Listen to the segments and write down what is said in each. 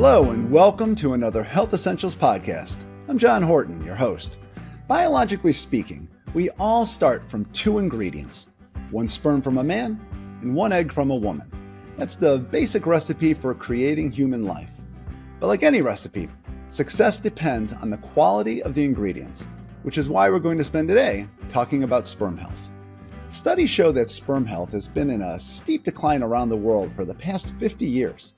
Hello and welcome to another Health Essentials podcast. I'm John Horton, your host. Biologically speaking, we all start from two ingredients, one sperm from a man and one egg from a woman. That's the basic recipe for creating human life. But like any recipe, success depends on the quality of the ingredients, which is why we're going to spend today talking about sperm health. Studies show that sperm health has been in a steep decline around the world for the past 50 years.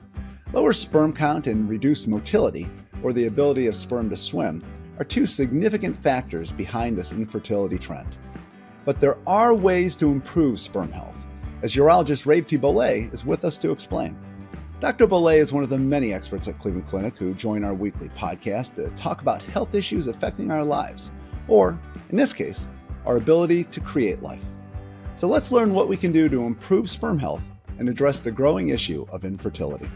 Lower sperm count and reduced motility, or the ability of sperm to swim, are two significant factors behind this infertility trend. But there are ways to improve sperm health, as Urologist Raevti Bole is with us to explain. Dr. Bole is one of the many experts at Cleveland Clinic who join our weekly podcast to talk about health issues affecting our lives, or, in this case, our ability to create life. So let's learn what we can do to improve sperm health and address the growing issue of infertility.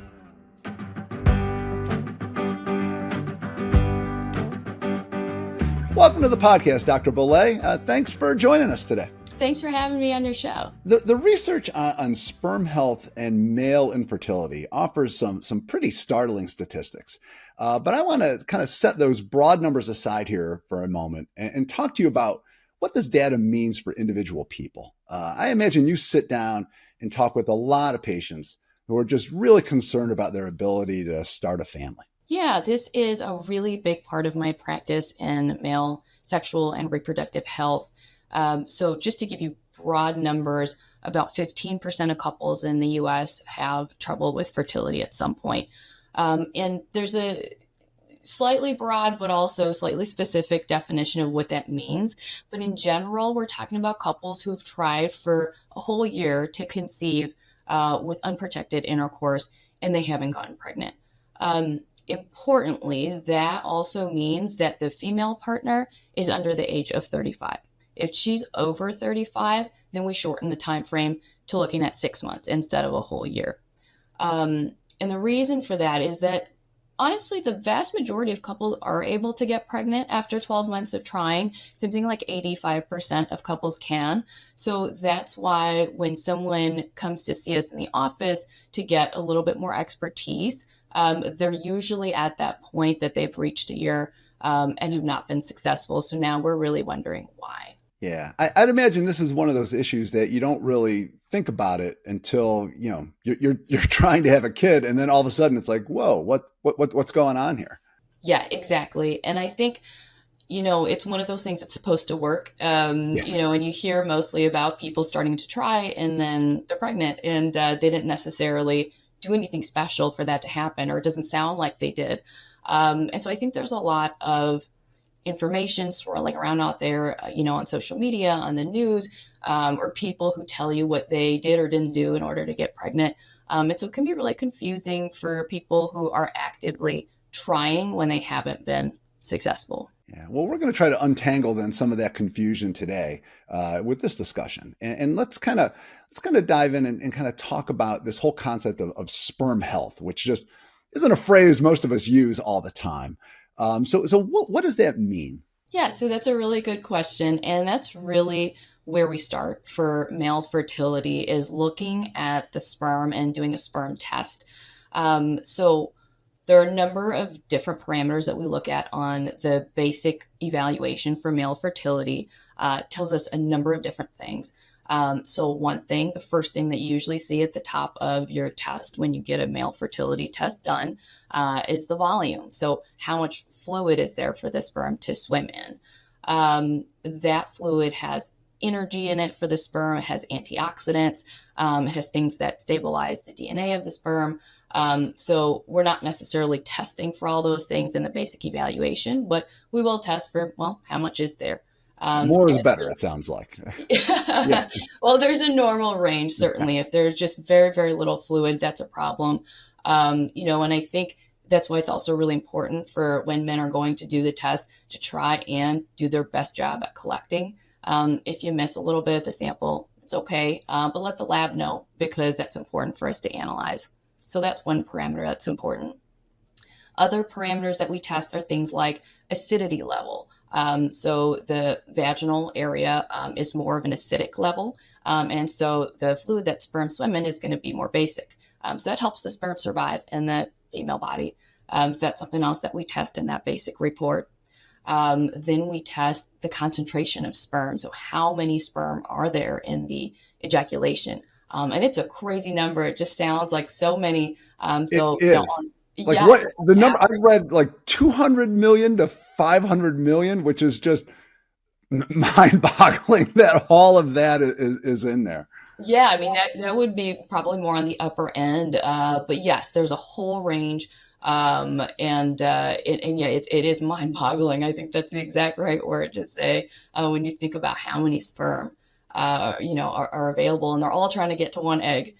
Welcome to the podcast, Dr. Bole. Thanks for joining us today. Thanks for having me on your show. The research on sperm health and male infertility offers some pretty startling statistics. But I want to kind of set those broad numbers aside here for a moment and talk to you about what this data means for individual people. I imagine you sit down and talk with a lot of patients who are just really concerned about their ability to start a family. Yeah, this is a really big part of my practice in male sexual and reproductive health. So just to give you broad numbers, about 15% of couples in the U.S. have trouble with fertility at some point. And there's a slightly broad, but also slightly specific definition of what that means. But in general, we're talking about couples who've tried for a whole year to conceive with unprotected intercourse, and they haven't gotten pregnant. Importantly, that also means that the female partner is under the age of 35. If she's over 35, then we shorten the time frame to looking at 6 months instead of a whole year. And the reason for that is that, honestly, the vast majority of couples are able to get pregnant after 12 months of trying. Something like 85% of couples can. So that's why when someone comes to see us in the office to get a little bit more expertise, they're usually at that point that they've reached a year and have not been successful. So now we're really wondering why. Yeah, I'd imagine this is one of those issues that you don't really think about it until you're trying to have a kid, and then all of a sudden it's like, whoa, what's going on here? Yeah, exactly. And I think it's one of those things that's supposed to work. And you hear mostly about people starting to try and then they're pregnant, and they didn't necessarily do anything special for that to happen, or it doesn't sound like they did. And so I think there's a lot of information swirling around out there, on social media, on the news, or people who tell you what they did or didn't do in order to get pregnant. And so it can be really confusing for people who are actively trying when they haven't been successful. Yeah, well, we're going to try to untangle then some of that confusion today with this discussion, and let's kind of dive in and kind of talk about this whole concept of sperm health, which just isn't a phrase most of us use all the time. So what does that mean? Yeah, so that's a really good question, and that's really where we start for male fertility, is looking at the sperm and doing a sperm test. So there are a number of different parameters that we look at on the basic evaluation for male fertility. Tells us a number of different things. So one thing, the first thing that you usually see at the top of your test when you get a male fertility test done is the volume. So how much fluid is there for the sperm to swim in? That fluid has energy in it for the sperm. It has antioxidants. It has things that stabilize the DNA of the sperm. So we're not necessarily testing for all those things in the basic evaluation, but we will test for, how much is there? More is better, it sounds like. Yeah. Well, there's a normal range, certainly. If there's just very, very little fluid, that's a problem. And I think that's why it's also really important for when men are going to do the test to try and do their best job at collecting. If you miss a little bit of the sample, it's okay, but let the lab know, because that's important for us to analyze. So that's one parameter that's important. Other parameters that we test are things like acidity level. So the vaginal area is more of an acidic level. And so the fluid that sperm swim in is going to be more basic. So that helps the sperm survive in the female body. So that's something else that we test in that basic report. Then we test the concentration of sperm. So how many sperm are there in the ejaculation? And it's a crazy number. It just sounds like so many. It So, is. Like yes, what the number I average. read, like 200 million to 500 million, which is just mind boggling that all of that is in there. Yeah, I mean that would be probably more on the upper end, but yes, there's a whole range, and yeah, it is mind-boggling. I think that's the exact right word to say when you think about how many sperm, are available, and they're all trying to get to one egg.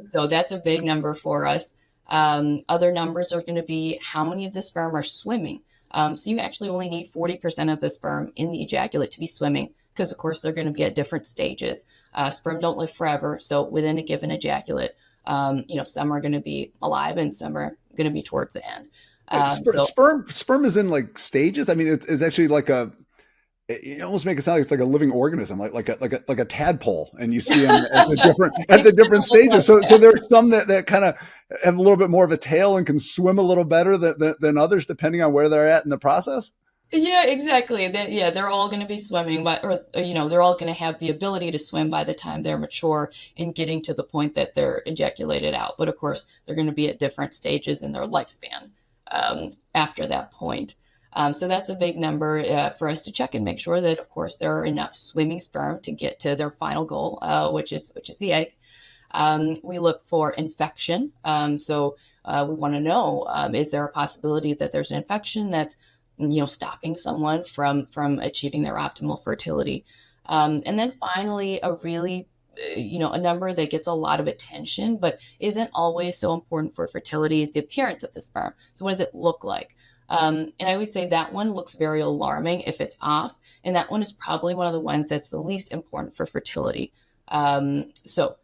So that's a big number for us. Other numbers are going to be how many of the sperm are swimming. So you actually only need 40% of the sperm in the ejaculate to be swimming, because of course they're going to be at different stages. Sperm don't live forever, so within a given ejaculate, some are going to be alive and some are going to be towards the end. Wait, So sperm is in like stages. I mean, it's actually like you almost make it sound like it's like a living organism, like a tadpole, and you see them at the it different kind of look stages. like So that. there's some that kind of have a little bit more of a tail and can swim a little better than others, depending on where they're at in the process. Yeah, exactly. Yeah, they're all going to be swimming, but they're all going to have the ability to swim by the time they're mature and getting to the point that they're ejaculated out. But of course, they're going to be at different stages in their lifespan after that point. So that's a big number for us to check and make sure that, of course, there are enough swimming sperm to get to their final goal, which is the egg. We look for infection. So we want to know, is there a possibility that there's an infection that's stopping someone from achieving their optimal fertility. And then finally, a really a number that gets a lot of attention but isn't always so important for fertility is the appearance of the sperm. So what does it look like? And I would say that one looks very alarming if it's off, and that one is probably one of the ones that's the least important for fertility. So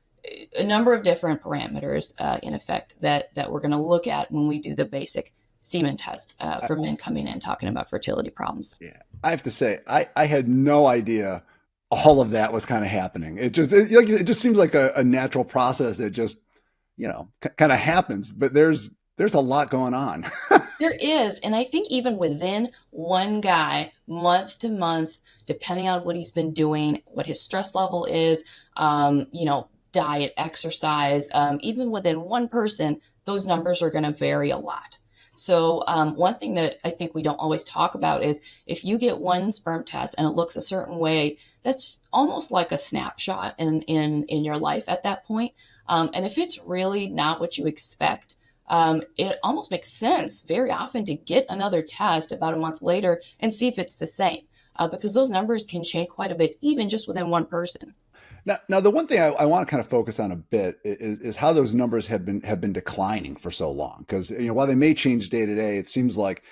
a number of different parameters in effect that we're going to look at when we do the basic semen test for men coming in talking about fertility problems. Yeah, I have to say, I had no idea all of that was kind of happening. It just seems like a natural process that just kind of happens. But there's a lot going on. There is, and I think even within one guy, month to month, depending on what he's been doing, what his stress level is, diet, exercise, even within one person, those numbers are going to vary a lot. So one thing that I think we don't always talk about is if you get one sperm test and it looks a certain way, that's almost like a snapshot in your life at that point. And if it's really not what you expect, it almost makes sense very often to get another test about a month later and see if it's the same, because those numbers can change quite a bit, even just within one person. Now, the one thing I want to kind of focus on a bit is how those numbers have been declining for so long. Because while they may change day to day, it seems like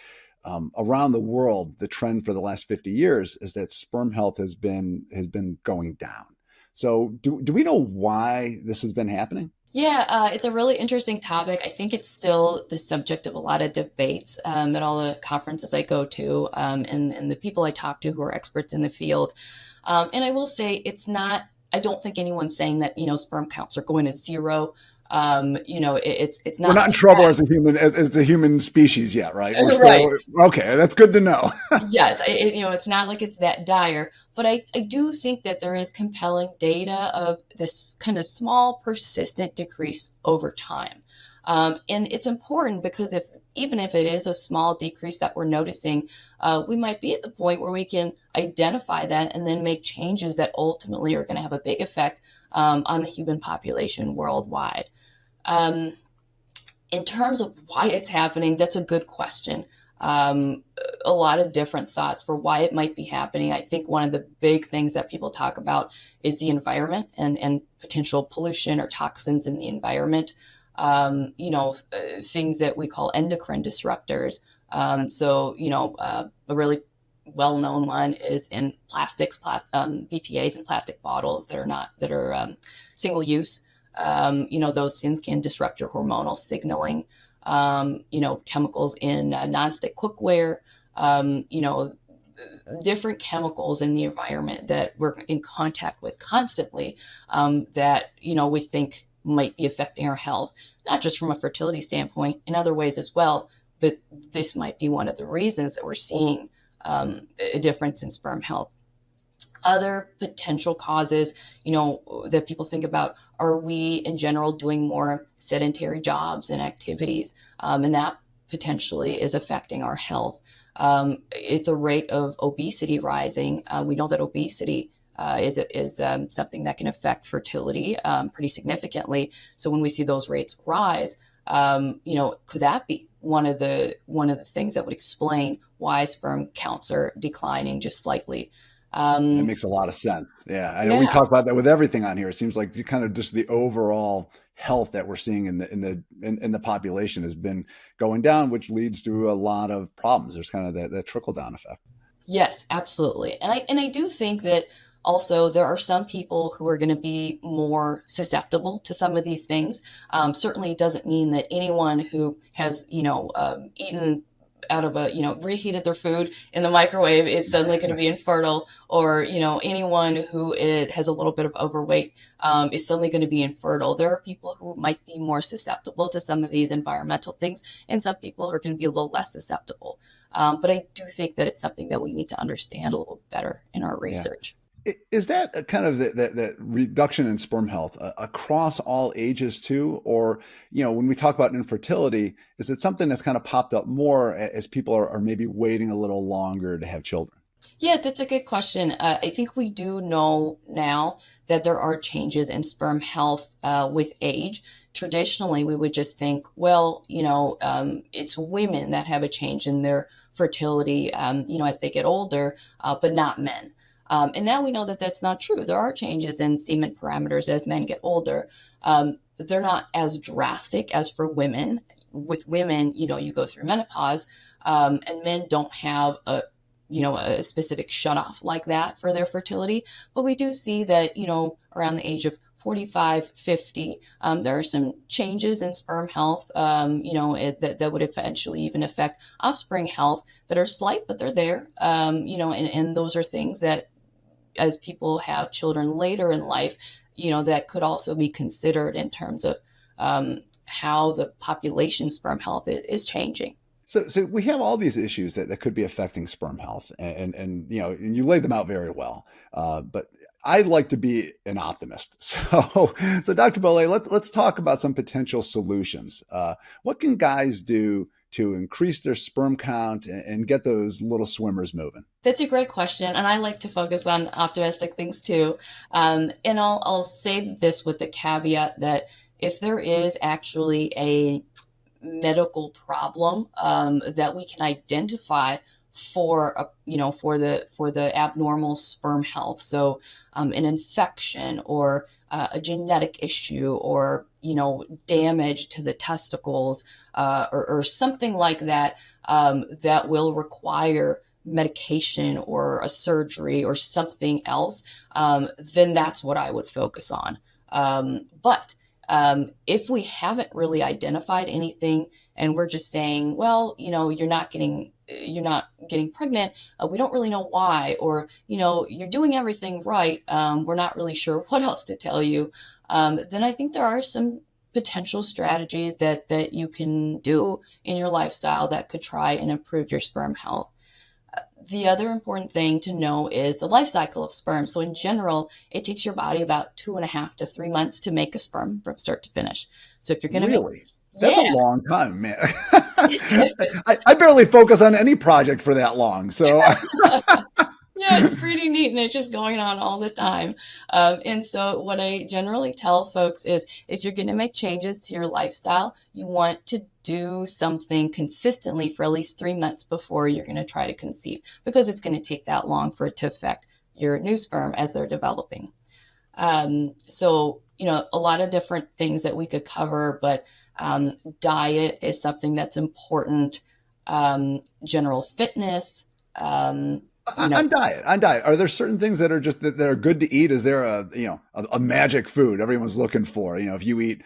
around the world, the trend for the last 50 years is that sperm health has been going down. So, do we know why this has been happening? Yeah, it's a really interesting topic. I think it's still the subject of a lot of debates at all the conferences I go to, and the people I talk to who are experts in the field. And I will say it's not. I don't think anyone's saying that sperm counts are going to zero. It's We're not not in like trouble that. as the human species yet, right? We're Right. still okay. That's good to know. Yes, it's not like it's that dire, but I do think that there is compelling data of this kind of small, persistent decrease over time. And it's important because even if it is a small decrease that we're noticing, we might be at the point where we can identify that and then make changes that ultimately are going to have a big effect on the human population worldwide. Um, in terms of why it's happening, that's a good question. Um, a lot of different thoughts for why it might be happening. I think one of the big things that people talk about is the environment and potential pollution or toxins in the environment. Things that we call endocrine disruptors. A really well-known one is in plastics, BPA's in plastic bottles that are single use. Those things can disrupt your hormonal signaling. Chemicals in nonstick cookware, different chemicals in the environment that we're in contact with constantly, that we think might be affecting our health, not just from a fertility standpoint, in other ways as well. But this might be one of the reasons that we're seeing a difference in sperm health. Other potential causes, that people think about, are we in general doing more sedentary jobs and activities? And that potentially is affecting our health. Is the rate of obesity rising? We know that obesity is something that can affect fertility pretty significantly. So when we see those rates rise, could that be one of the things that would explain why sperm counts are declining just slightly? That makes a lot of sense. Yeah, I know we Yeah. talk about that with everything on here. It seems like kind of just the overall health that we're seeing in the population has been going down, which leads to a lot of problems. There's kind of that trickle down effect. Yes, absolutely. And I do think that also there are some people who are going to be more susceptible to some of these things. Certainly doesn't mean that anyone who has, eaten out of reheated their food in the microwave is suddenly going to be infertile, or, anyone who has a little bit of overweight is suddenly going to be infertile. There are people who might be more susceptible to some of these environmental things, and some people are going to be a little less susceptible. But I do think that it's something that we need to understand a little better in our research. Is that a kind of that reduction in sperm health across all ages too? Or, when we talk about infertility, is it something that's kind of popped up more as people are maybe waiting a little longer to have children? Yeah, that's a good question. I think we do know now that there are changes in sperm health with age. Traditionally, we would just think, well, it's women that have a change in their fertility, as they get older, but not men. And now we know that that's not true. There are changes in semen parameters as men get older. They're not as drastic as for women. With women, you go through menopause, and men don't have a specific shutoff like that for their fertility. But we do see that, around the age of 45, 50, there are some changes in sperm health, that would eventually even affect offspring health that are slight, but they're there, and those are things that, as people have children later in life, that could also be considered in terms of how the population sperm health is changing. So we have all these issues that could be affecting sperm health, and you laid them out very well. But I like to be an optimist. So Dr. Bole, let's talk about some potential solutions. What can guys do to increase their sperm count and get those little swimmers moving? That's a great question, and I like to focus on optimistic things too. And I'll say this with the caveat that if there is actually a medical problem that we can identify for the abnormal sperm health, so an infection or a genetic issue, or damage to the testicles, or something like that, that will require medication or a surgery or something else, then that's what I would focus on. But if we haven't really identified anything and we're just saying, well, you're not getting pregnant, we don't really know why, or, you're doing everything right, we're not really sure what else to tell you, then I think there are some potential strategies that you can do in your lifestyle that could try and improve your sperm health. The other important thing to know is the life cycle of sperm. So in general, it takes your body about 2.5 to 3 months to make a sperm from start to finish. So if you're going to Really? That's yeah. a long time, man. I barely focus on any project for that long. So Yeah, it's pretty neat, and it's just going on all the time. And so what I generally tell folks is, if you're going to make changes to your lifestyle, you want to do something consistently for at least 3 months before you're going to try to conceive, because it's going to take that long for it to affect your new sperm as they're developing. So, a lot of different things that we could cover, but diet is something that's important. General fitness. on diet. Are there certain things that are just that are good to eat? Is there a magic food everyone's looking for? If you eat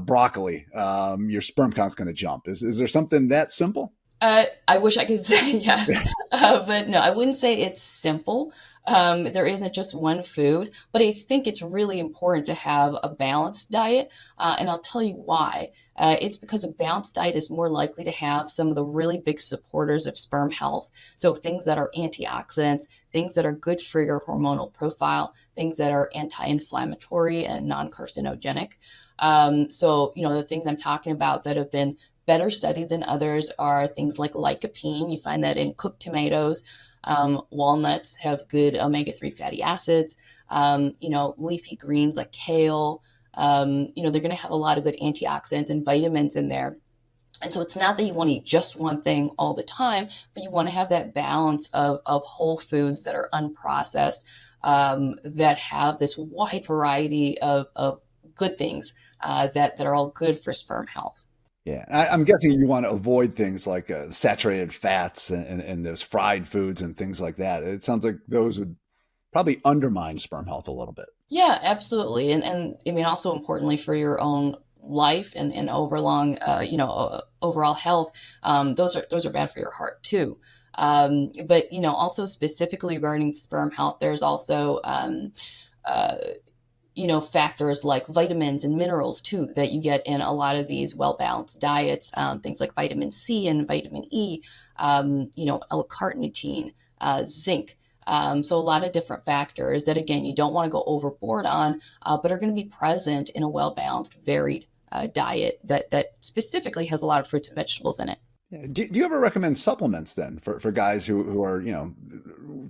broccoli, your sperm count's going to jump. Is there something that simple? I wish I could say yes, but no, I wouldn't say it's simple. There isn't just one food, but I think it's really important to have a balanced diet. And I'll tell you why. It's because a balanced diet is more likely to have some of the really big supporters of sperm health. So things that are antioxidants, things that are good for your hormonal profile, things that are anti-inflammatory and non-carcinogenic. The things I'm talking about that have been better studied than others are things like lycopene. You find that in cooked tomatoes. Walnuts have good omega-3 fatty acids. Leafy greens like kale. They're going to have a lot of good antioxidants and vitamins in there. And so it's not that you want to eat just one thing all the time, but you want to have that balance of whole foods that are unprocessed, that have this wide variety of good things that are all good for sperm health. Yeah, I'm guessing you want to avoid things like saturated fats and those fried foods and things like that. It sounds like those would probably undermine sperm health a little bit. Yeah, absolutely. And I mean, also importantly for your own life and overall health, those are bad for your heart too. But also specifically regarding sperm health, there's also uh, factors like vitamins and minerals too that you get in a lot of these well-balanced diets, things like vitamin C and vitamin E, L-carnitine, zinc. So a lot of different factors that, again, you don't want to go overboard on, but are going to be present in a well-balanced, varied diet that specifically has a lot of fruits and vegetables in it. Yeah. Do you ever recommend supplements then for guys who are,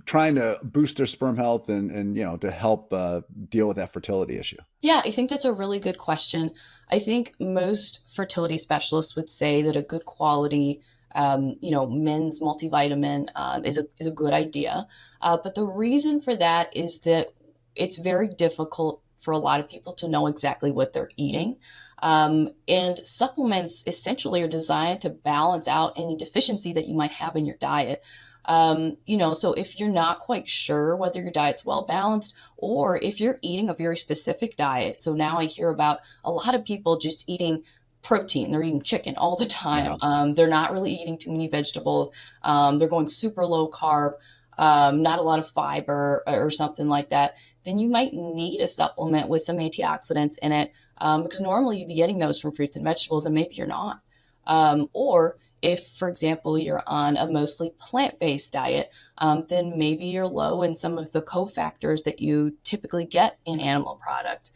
trying to boost their sperm health and to help deal with that fertility issue? Yeah, I think that's a really good question. I think most fertility specialists would say that a good quality, men's multivitamin is a good idea. But the reason for that is that it's very difficult for a lot of people to know exactly what they're eating. And supplements essentially are designed to balance out any deficiency that you might have in your diet. So if you're not quite sure whether your diet's well balanced or if you're eating a very specific diet. So now I hear about a lot of people just eating protein. They're eating chicken all the time. Yeah. They're not really eating too many vegetables. They're going super low carb, not a lot of fiber or something like that. Then you might need a supplement with some antioxidants in it, because normally you'd be getting those from fruits and vegetables and maybe you're not. Or if, for example, you're on a mostly plant-based diet, then maybe you're low in some of the cofactors that you typically get in animal products.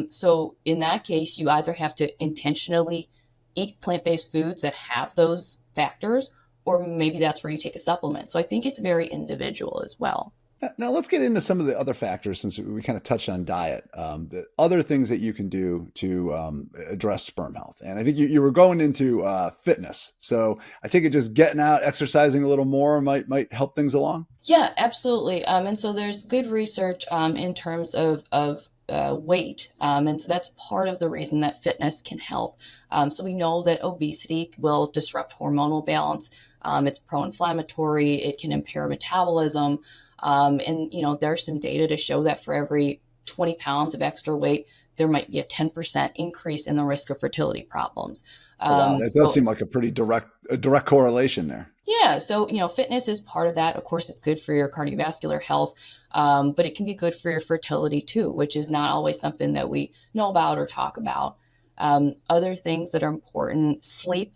So in that case, you either have to intentionally eat plant-based foods that have those factors, or maybe that's where you take a supplement. So I think it's very individual as well. Now let's get into some of the other factors since we kind of touched on diet, the other things that you can do to address sperm health. And I think you were going into fitness. So I think it just getting out, exercising a little more might help things along. Yeah, absolutely. And so there's good research in terms of weight. And so that's part of the reason that fitness can help. So we know that obesity will disrupt hormonal balance. It's pro-inflammatory. It can impair metabolism. There's some data to show that for every 20 pounds of extra weight, there might be a 10% increase in the risk of fertility problems. Wow, that does seem like a pretty direct correlation there. Yeah. So, fitness is part of that. Of course, it's good for your cardiovascular health, but it can be good for your fertility too, which is not always something that we know about or talk about. Other things that are important, sleep.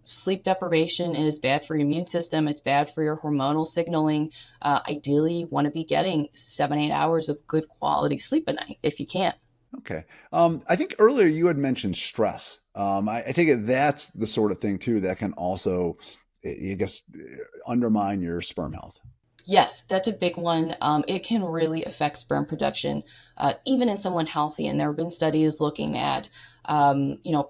Sleep deprivation is bad for your immune system. It's bad for your hormonal signaling. Ideally, you want to be getting 7-8 hours of good quality sleep a night if you can. Okay. I think earlier you had mentioned stress. I take it that's the sort of thing too that can also, I guess, undermine your sperm health. Yes, that's a big one. It can really affect sperm production, even in someone healthy. And there have been studies looking at,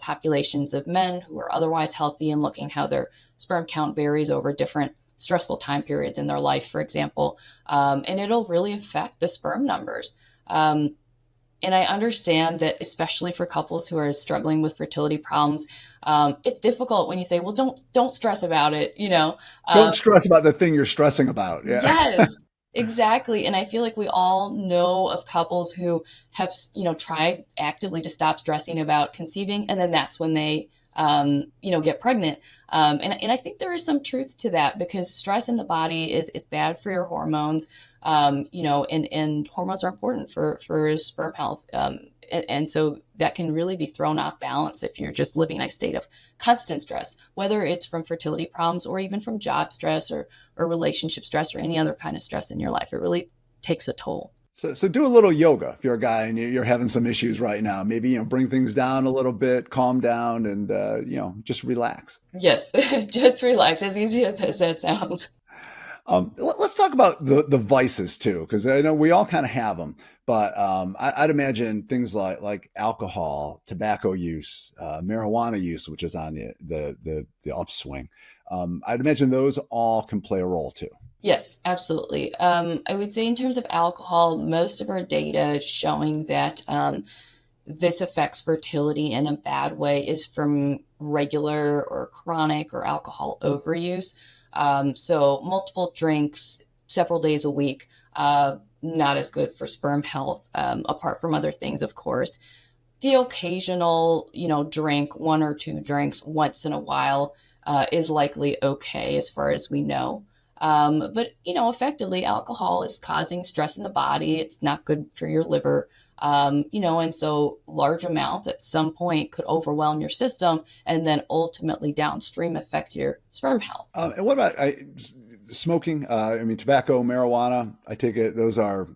populations of men who are otherwise healthy and looking how their sperm count varies over different stressful time periods in their life, for example. And it'll really affect the sperm numbers. And I understand that, especially for couples who are struggling with fertility problems, it's difficult when you say, "Well, don't stress about it." Don't stress about the thing you're stressing about. Yeah. Yes, exactly. And I feel like we all know of couples who have, tried actively to stop stressing about conceiving, and then that's when they get pregnant. And I think there is some truth to that because stress in the body is bad for your hormones, and hormones are important for sperm health. And so that can really be thrown off balance if you're just living in a state of constant stress, whether it's from fertility problems or even from job stress or relationship stress or any other kind of stress in your life. It really takes a toll. So do a little yoga if you're a guy and you're having some issues right now. Maybe, bring things down a little bit, calm down, and, just relax. Yes, just relax. As easy as that sounds. Let's talk about the vices too, because I know we all kind of have them. But I'd imagine things like alcohol, tobacco use, marijuana use, which is on the upswing. I'd imagine those all can play a role too. Yes, absolutely. I would say in terms of alcohol, most of our data showing that this affects fertility in a bad way is from regular or chronic or alcohol overuse. So multiple drinks several days a week, not as good for sperm health, apart from other things, of course. The occasional, drink, one or two drinks once in a while is likely okay as far as we know. But effectively, alcohol is causing stress in the body. It's not good for your liver. And so large amounts at some point could overwhelm your system and then ultimately downstream affect your sperm health. And what about smoking? Tobacco, marijuana, I take it those are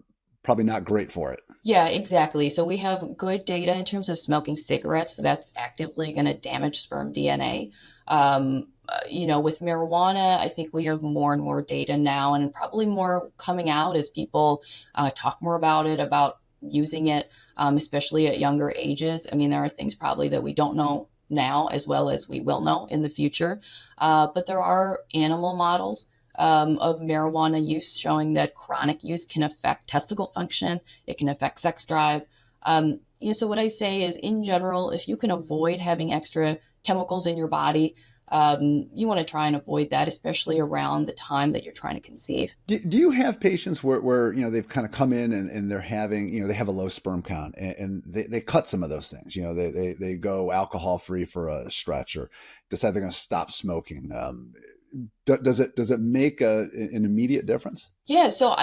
probably not great for it. Yeah, exactly. So we have good data in terms of smoking cigarettes. So that's actively going to damage sperm DNA. With marijuana, I think we have more and more data now and probably more coming out as people talk more about it, about using it, especially at younger ages. There are things probably that we don't know now as well as we will know in the future. But there are animal models of marijuana use showing that chronic use can affect testicle function. It can affect sex drive. So what I say is, in general, if you can avoid having extra chemicals in your body, you want to try and avoid that, especially around the time that you're trying to conceive. Do you have patients where they've kind of come in and they're having, they have a low sperm count and they cut some of those things, they go alcohol free for a stretch or decide they're going to stop smoking. Does it make an immediate difference? Yeah, so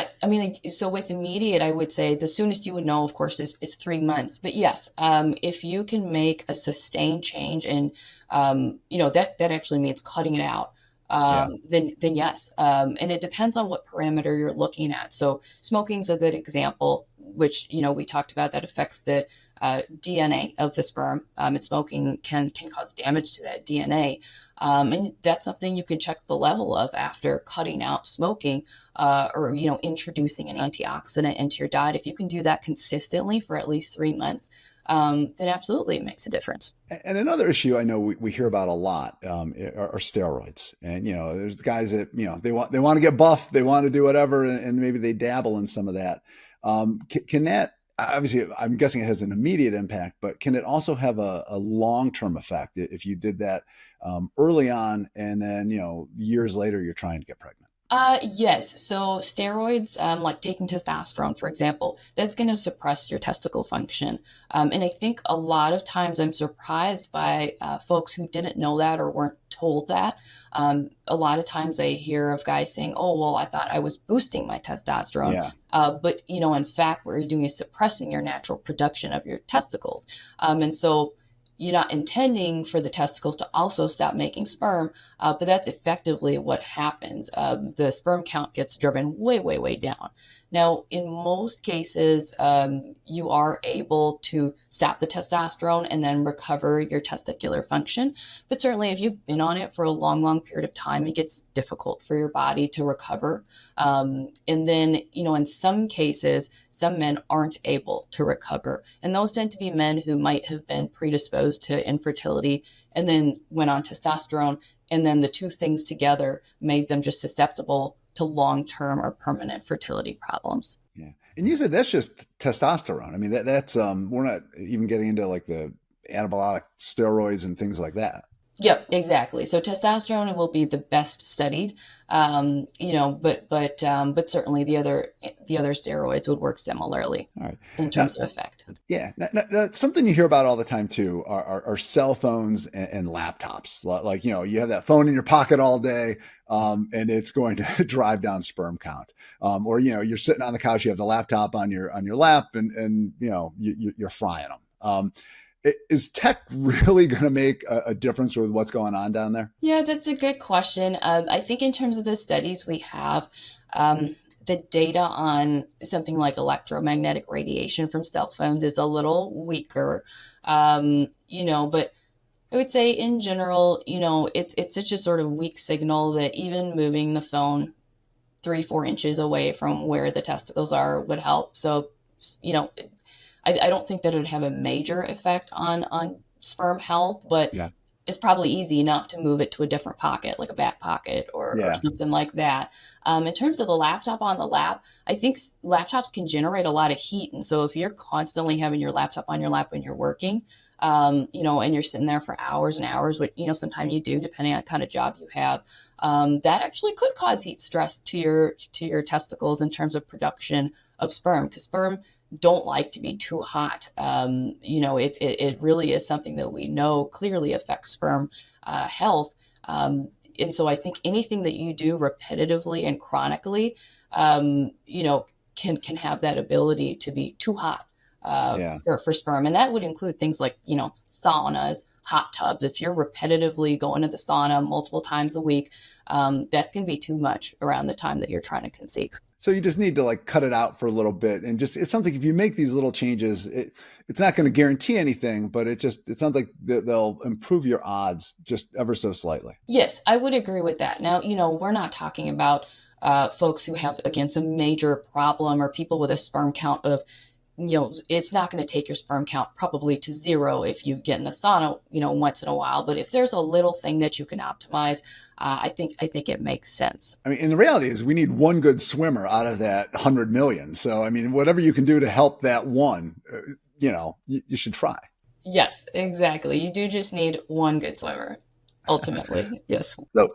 so with immediate, I would say the soonest you would know, of course, is 3 months. But yes, if you can make a sustained change, and that actually means cutting it out, then yes, and it depends on what parameter you're looking at. So smoking is a good example, which we talked about that affects the DNA of the sperm, and smoking can cause damage to that DNA. And that's something you can check the level of after cutting out smoking, or introducing an antioxidant into your diet. If you can do that consistently for at least 3 months, then absolutely it makes a difference. And another issue I know we hear about a lot are steroids. And there's guys that they want to get buff, they want to do whatever, and maybe they dabble in some of that. Can that, obviously, I'm guessing it has an immediate impact, but can it also have a long-term effect if you did that early on and then, years later you're trying to get pregnant? Yes. So steroids, like taking testosterone, for example, that's going to suppress your testicle function. And I think a lot of times I'm surprised by folks who didn't know that or weren't told that. A lot of times I hear of guys saying, "Oh, well, I thought I was boosting my testosterone." Yeah. But in fact, what you're doing is suppressing your natural production of your testicles. And so you're not intending for the testicles to also stop making sperm, but that's effectively what happens. The sperm count gets driven way, way, way down. Now, in most cases, you are able to stop the testosterone and then recover your testicular function. But certainly, if you've been on it for a long, long period of time, it gets difficult for your body to recover. And then, in some cases, some men aren't able to recover. And those tend to be men who might have been predisposed to infertility and then went on testosterone. And then the two things together made them just susceptible to long-term or permanent fertility problems. Yeah. And you said that's just testosterone. That's we're not even getting into like the anabolic steroids and things like that. Yep, exactly. So testosterone will be the best studied, but certainly the other steroids would work similarly All right. in Now, terms of effect. yeah, something you hear about all the time too are cell phones and laptops. Like, you have that phone in your pocket all day, and it's going to drive down sperm count. Or you're sitting on the couch, you have the laptop on your lap, and you're frying them. Is tech really going to make a difference with what's going on down there? Yeah, that's a good question. I think in terms of the studies we have, um, the data on something like electromagnetic radiation from cell phones is a little weaker. But I would say in general, it's such a sort of weak signal that even moving the phone 3, 4 inches away from where the testicles are would help. So, you know, I don't think that it would have a major effect on sperm health, but Yeah. it's probably easy enough to move it to a different pocket, like a back pocket or Yeah. something like that. In terms of the laptop on the lap, I think laptops can generate a lot of heat. And so if you're constantly having your laptop on your lap when you're working, and you're sitting there for hours and hours, which, sometimes you do, depending on the kind of job you have, that actually could cause heat stress to your testicles in terms of production of sperm, because sperm don't like to be too hot. It really is something that we know clearly affects sperm health. And so I think anything that you do repetitively and chronically, can have that ability to be too hot Yeah. for sperm. And that would include things like, saunas, hot tubs. If you're repetitively going to the sauna multiple times a week, that's going to be too much around the time that you're trying to conceive. So you just need to like cut it out for a little bit, and just it sounds like if you make these little changes, it's not going to guarantee anything, but it sounds like they'll improve your odds just ever so slightly. Yes, I would agree with that. Now, we're not talking about folks who have, again, some major problem or people with a sperm count of, it's not going to take your sperm count probably to zero if you get in the sauna, once in a while. But if there's a little thing that you can optimize, I think it makes sense. I mean, and the reality is we need one good swimmer out of that 100 million. So, I mean, whatever you can do to help that one, you should try. Yes, exactly. You do just need one good swimmer, ultimately. Yes. So,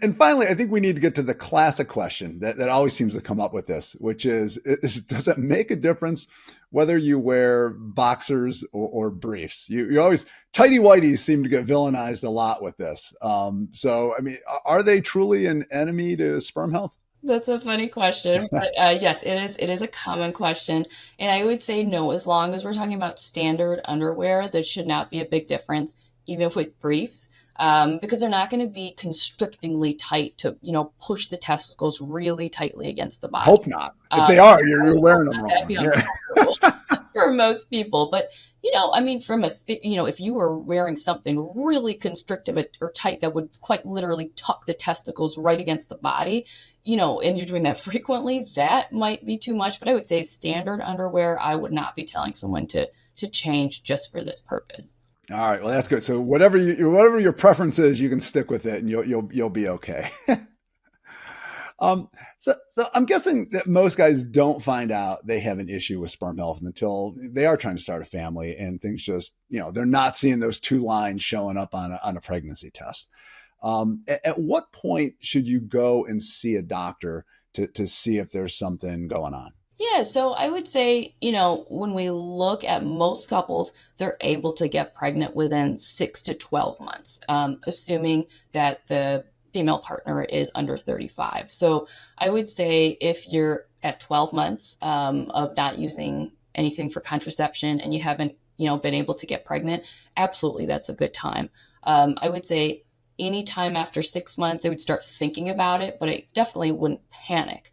and finally, I think we need to get to the classic question that always seems to come up with this, which is does it make a difference whether you wear boxers or briefs? You always, tighty whities seem to get villainized a lot with this. So, I mean, are they truly an enemy to sperm health? That's a funny question, but yes, it is. It is a common question, and I would say no. As long as we're talking about standard underwear, there should not be a big difference, even with briefs, because they're not going to be constrictingly tight to push the testicles really tightly against the body. Hope not. If they are, you're wearing them That'd be wrong. uncomfortable for most people. But I mean, from if you were wearing something really constrictive or tight that would quite literally tuck the testicles right against the body, and you're doing that frequently, that might be too much. But I would say standard underwear, I would not be telling someone to change just for this purpose. All right, well that's good. So whatever your preference is, you can stick with it, and you'll be okay. So I'm guessing that most guys don't find out they have an issue with sperm health until they are trying to start a family, and things just they're not seeing those two lines showing up on a pregnancy test. At what point should you go and see a doctor to see if there's something going on? Yeah, so I would say, when we look at most couples, they're able to get pregnant within 6 to 12 months, assuming that the female partner is under 35. So I would say if you're at 12 months of not using anything for contraception and you haven't, been able to get pregnant, absolutely, that's a good time. I would say anytime after 6 months, I would start thinking about it, but I definitely wouldn't panic.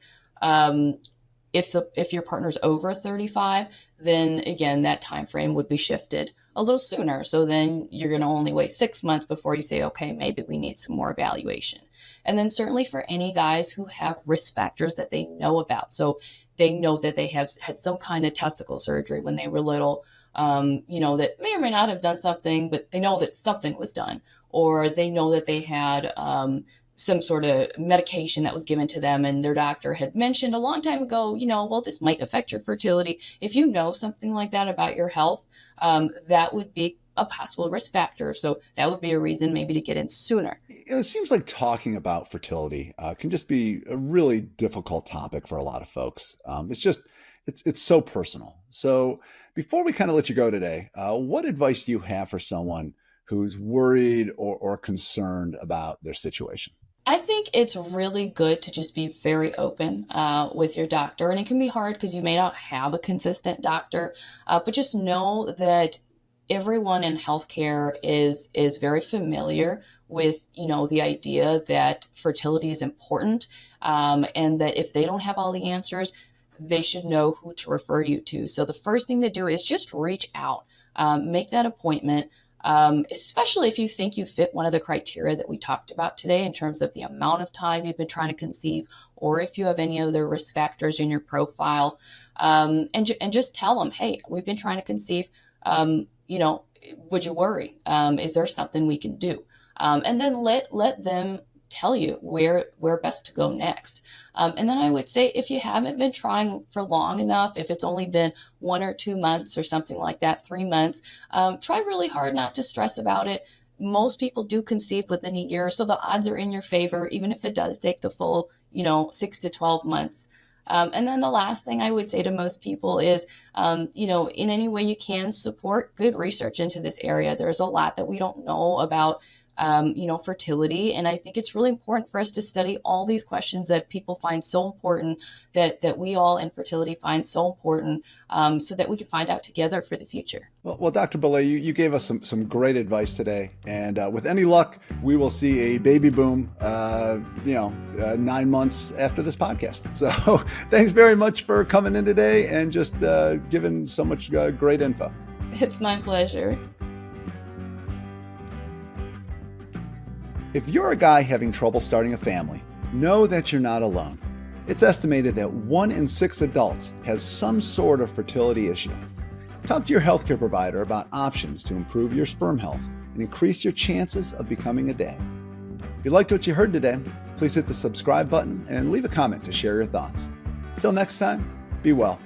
If your partner's over 35, then again, that time frame would be shifted a little sooner. So then you're going to only wait 6 months before you say, okay, maybe we need some more evaluation. And then certainly for any guys who have risk factors that they know about. So they know that they have had some kind of testicle surgery when they were little, that may or may not have done something, but they know that something was done, or they know that they had some sort of medication that was given to them and their doctor had mentioned a long time ago, well, this might affect your fertility. If you know something like that about your health, that would be a possible risk factor. So that would be a reason maybe to get in sooner. It seems like talking about fertility can just be a really difficult topic for a lot of folks. It's so personal. So before we kind of let you go today, what advice do you have for someone who's worried or concerned about their situation? I think it's really good to just be very open with your doctor. And it can be hard because you may not have a consistent doctor, but just know that everyone in healthcare is very familiar with, the idea that fertility is important, and that if they don't have all the answers, they should know who to refer you to. So the first thing to do is just reach out, make that appointment. Especially if you think you fit one of the criteria that we talked about today in terms of the amount of time you've been trying to conceive, or if you have any other risk factors in your profile, and just tell them, hey, we've been trying to conceive, would you worry? Is there something we can do? And then let them tell you where best to go next. And then I would say, if you haven't been trying for long enough, if it's only been 1 or 2 months or something like that, 3 months, try really hard not to stress about it. Most people do conceive within a year, so the odds are in your favor, even if it does take the full, 6 to 12 months. And then the last thing I would say to most people is, in any way you can, support good research into this area. There's a lot that we don't know about fertility. And I think it's really important for us to study all these questions that people find so important, that we all in fertility find so important, so that we can find out together for the future. Well, Dr. Bole, you gave us some great advice today. And with any luck, we will see a baby boom, 9 months after this podcast. So thanks very much for coming in today and just giving so much great info. It's my pleasure. If you're a guy having trouble starting a family, know that you're not alone. It's estimated that 1 in 6 adults has some sort of fertility issue. Talk to your healthcare provider about options to improve your sperm health and increase your chances of becoming a dad. If you liked what you heard today, please hit the subscribe button and leave a comment to share your thoughts. Until next time, be well.